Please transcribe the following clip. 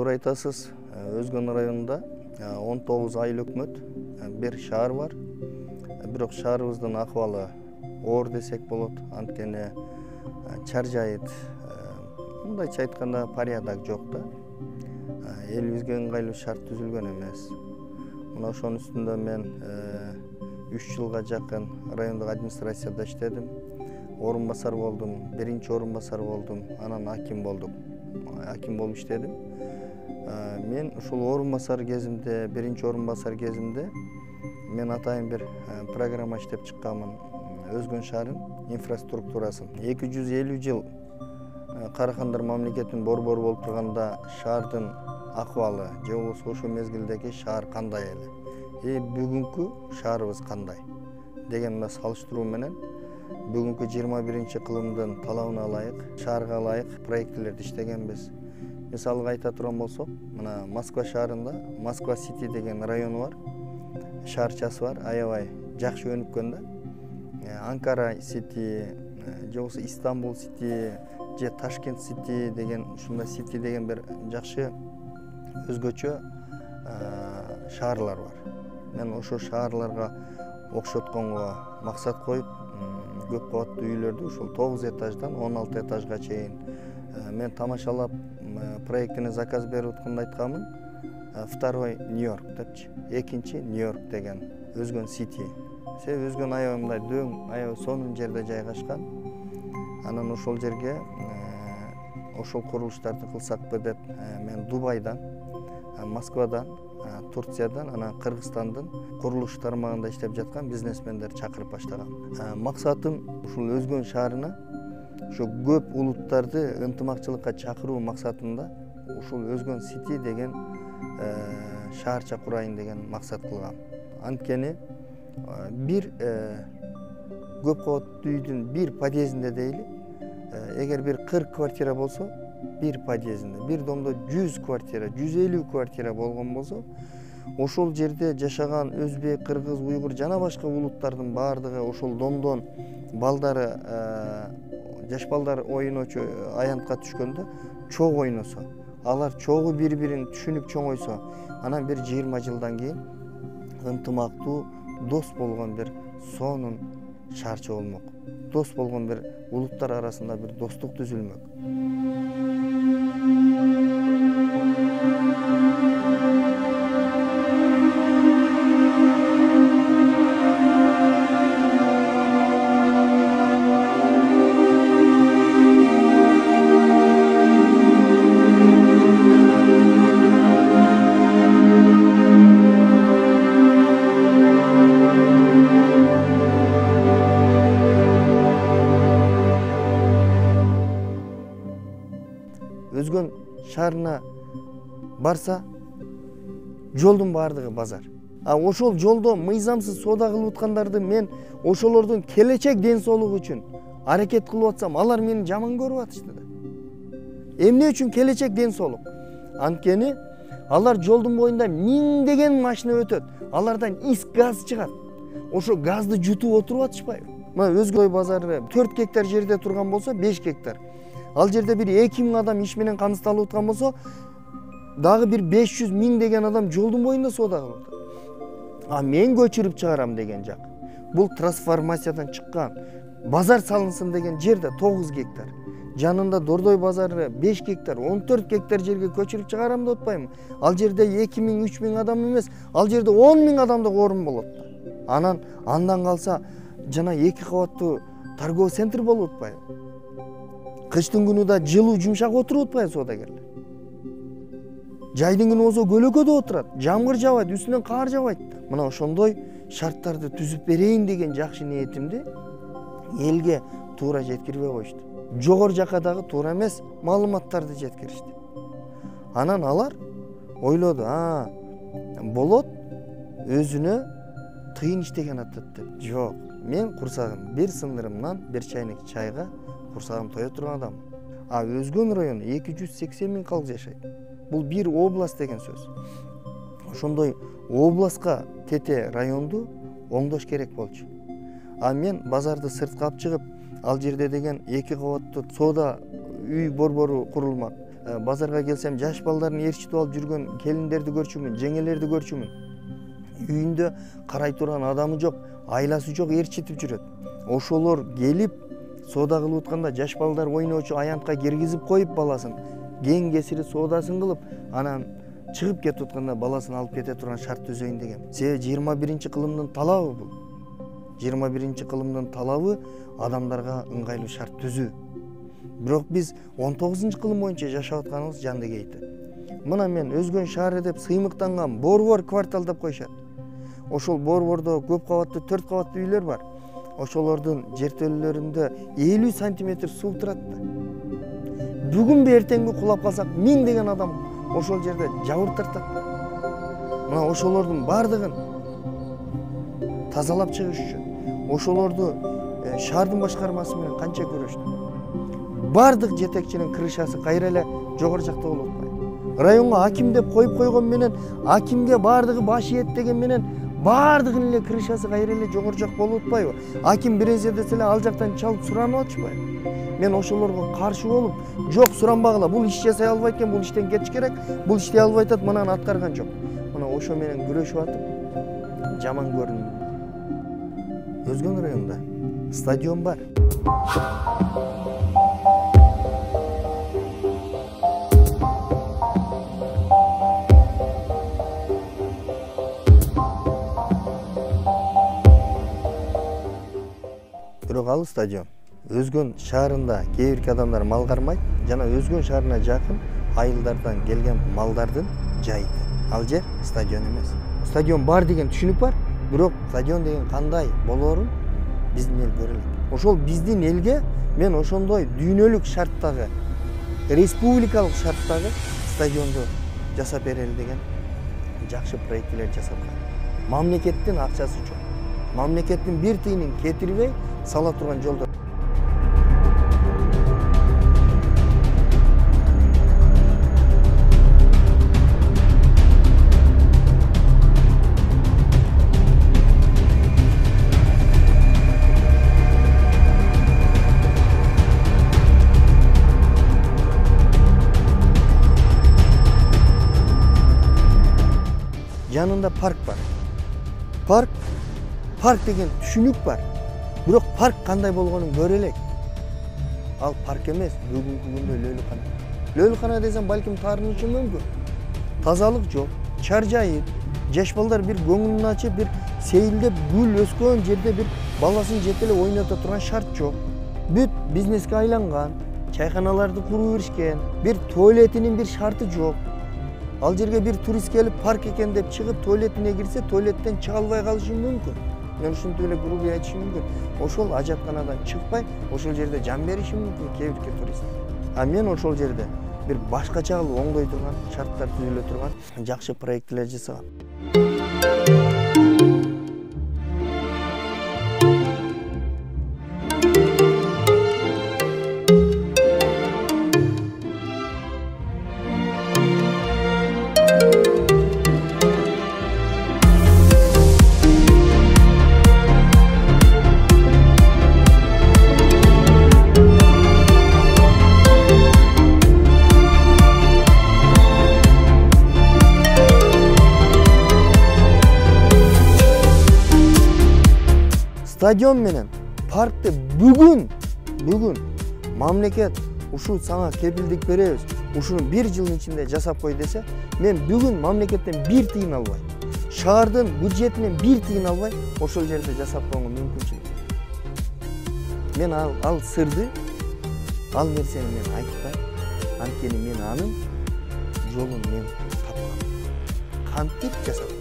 туура айтасыз. Өзгөн районунда 19 айыл өкмөт, бир шаар бар. Бирок шаарыбыздын акыбалы оор десек болот. Анткени чаржайыт, мындайча айтканда порядок жок да. Элибизге ыңгайлуу шарт түзүлгөн эмес. Мына ошонун үстүндө мен 3 жылга жакын райондук администрацияда иштедим. Орун басар болдум, биринчи орун басар болдум, анан аким болдум. Аким болуп иштедим. Мен ушул орун басар кезимде, биринчи орун басар кезимде мен атайын бир программа иштеп чыкканмын. Өзгөн шаарын инфраструктурасын. 250 жыл Карахандар мамлекетинин борбору болуп турганда шаардын акыбалы же болбосо ошол мезгилдеги шаар кандай эле? Бүгүнкү шаарыбыз кандай? Деген салыштыруу менен бүгүнкү 21-кылымдын талабына ылайык, шаарга ылайык проектилерди иштегенбиз. Мисалга айта турган болсок, мына Москва шаарында Москва Сити деген району бар. Шаарчасы бар, аябай жакшы өнүккөн да. Анкара Сити, же болбосо Истанбул Сити, же Ташкент Сити деген, ушундай Сити деген бир жакшы өзгөчө шаарлар бар. Мен ошо шаарларга окшотконго максат коюп, көп кабаттуу үйлөрдү ушул 9 этаждан 16 этажга чейин мен тамашалап проектине заказ берип атканда айтканмын. Второй Нью-Йорк депчи. Экинчи Нью-Йорк деген өзгөн Сити. Себеби өзгөн аябай мындай дөң, аябай сонун жерде жайгашкан. Анан ошол жерге ошол курулуштарды кылсакпы деп мен Дубайдан, Москвадан, Турциядан, анан Кыргызстандын курулуш тармагында иштеп жаткан бизнесмендер чакырып баштагам. Максатым ушул өзгөн шаарына ошо көп улуттарды ынтымакчылыкка чакыруу максатында ушул өзгөн Сити деген шаарча курайын деген максат кылгам. Анткени бир көп кабаттуу үйдүн бир подъездинде дейли, эгер бир 40 квартира болсо, бир подъездинде, бир домдо 100 квартира, 150 квартира болгон болсо, ошол жерде жашаган өзбек, кыргыз, уйгур жана башка улуттардын баардыгы ошол домдон балдары, жаш балдар ойночу аянтка түшкөндө чогуу ойносо, алар чогуу бири-бирин түшүнүп чоңойсо, анан бир 20 жылдан кийин ынтымактуу, дос болгон бир сонун шаарча болмок. Дос болгон бир улуттар арасында бир достук түзүлмөк. Өзгөн шаарына барса, жолдун баардыгы базар. Ошол жолдо мыйзамсыз соода кылып аткандарды мен ошолордун келечек ден соолугу үчүн аракет кылып атсам, алар мени жаман көрүп атышты да. Эмне үчүн келечек ден соолук? Анткени алар жолдун боюнда миңдеген машина өтөт. Алардан ис газ чыгат. Ошо газды жутуп отуруп атышпайбы? Мына Өзгөй базары 4 гектар жерде турган болсо, 5 гектар. Ал жерде бир 2000 адам иш менен камсыздалып аткан болсо, дагы бир 500 миң деген адам жолдун боюнда соода кылып атат. Мен көчүрүп чыгарам деген жак. Бул трансформациядан чыккан. Базар салынсын деген жерде 9 гектар. Жанында Дордой базары 5 гектар, 14 гектар жерге көчүрүп чыгарам деп атпаймынбы? Ал жерде 2000-3000 адам эмес, ал жерде 10 миң адамдык орун болот. Андан калса жана 2 кабаттуу торговый центр болуп атпайбы? Кыштын күнү да жылуу жумшак отуруп атпайбы соодагерлер? Жайдын күнү болсо көлөкөдө отурат, жамгыр жаабайт, үстүнөн кар жаабайт. Мына ошондой шарттарды түзүп берейин деген жакшы ниетимди элге туура жеткирбей коюшту. Жогору жака дагы туура эмес маалыматтарды жеткиришти. Анан алар ойлоду, болот, өзүнө тыйын иштеген атат деп. Жок, мен курсагым бир сындырымдан бир чайнек чайга курсагым тое турган адам. Өзгөн району 280 миң калк жашайт. Бул бир область деген сөз. Ошондой областка тете районду оңдош керек болчу. Мен базарды сыртка алып чыгып, ал жерде деген 2 кабаттуу соода үй борбору курулмак. базарга келсем жаш балдарын ээрчитип алып жүргөн келиндерди көрчүмүн, жеңелерди көрчүмүн. Үйүндө карай турган адамы жок, айласы жок, ээрчитип жүрөт. Ошолор келип соода кылып атканда жаш балдар ойноочу аянтка киргизип коюп баласын кең кесири соодасын кылып, анан чыгып кетип атканда баласын алып кете турган шарт түзөйүн деген. Себеби 21-кылымдын талабы бул. 21-кылымдын талабы адамдарга ыңгайлуу шарт түзүү. Бирок биз 19-кылым боюнча жашап атканыбыз жанды кейти. Мына мен Өзгөн шаары деп сыймыктанган Борбор квартал деп коюшат. Ошол Борбордо көп кабаттуу 4 кабаттуу үйлөр бар. Ошолордун жертөлөлөрүндө 50 сантиметр суу турат. Бүгүнбү эртеңби кулап калсак 1000 деген адам ошол жерде жабыр тартат. Мына ошолордун бардыгын тазалап чыгыш үчүн ошолорду шаардын башкармасы менен канча көрүштү. Бардык жетекчинин крышасы кайра эле жогору жакта болуп атпайбы? Районго аким деп коюп койгон менен, акимге бардыгы баш ийет деген менен бардыгынын эле крышасы кайра эле жогору жак болуп атпайбы? Аким биресе десе эле ал жактан чалып суранып атышпайбы? Мен ошолорго каршы болуп, жок суранбагыла, бул иш жасай албайт экен, бул иштен кетиш керек, бул иштей албай атат, мынаны аткарган жок. Мына ошо менен күрөшүп атып, жаман көрүндүм. Өзгөн районунда стадион бар. Бирок ал стадион Өзгөн шаарында кээ бир адамдар мал кармайт, жана Өзгөн шаарына жакын айылдардан келген малдардын жайы. Ал жер стадион эмес. Стадион бар деген түшүнүк бар, бирок стадион деген кандай болоорун биздин эл көрө элек. Ошол биздин элге мен ошондой дүйнөлүк шарттагы, республикалык шарттагы стадионду жасап берели деген жакшы проектилер жасалган. Мамлекеттин акчасы жок. Мамлекеттин бир тыйынын кетирбей сала турган жолдор. Жанында парк бар. Парк деген түшүнүк бар. Бирок парк кандай болгонун көрө элек. Ал парк эмес, бүгүнкү күндө лөөлүкана. Лөөлүкана десем балким таарынышы мүмкүн. Тазалык жок, чаржайып, жаш балдар бир көңүлүн ачып, бир сейилдеп гүл өскөн жерде бир баласын жете эле ойното турган шарт жок. Бүт бизнеске айланган, чайканаларды куруп беришкен, бир туалетинин бир шарты жок. Ал жерге бир турист келип парк экен деп чыгып туалетине кирсе, туалеттен чыга албай калышы мүмкүн. Мен ушинтип эле грубый айтышым мүмкүн. Ошол ажатканадан чыкпай, ошол жерде жан бериши мүмкүн кээ бир турист. А мен ошол жерде бир башкача кылып оңдой турган, шарттар түзүлө турган жакшы проектилер жасагам. Стадион менен паркты бүгүн мамлекет ушул сага кепилдик беребиз, ушуну 1 жылдын ичинде жасап кой десе, мен бүгүн мамлекеттен 1 тыйын албай, шаардын бюджетинен 1 тыйын албай, ошол жерде жасап койгонго мүмкүнчүлүк. Мен ал сырды, ал нерсени мен айтпайм, анткени мен анын жолун мен тапкам. Кантип жасап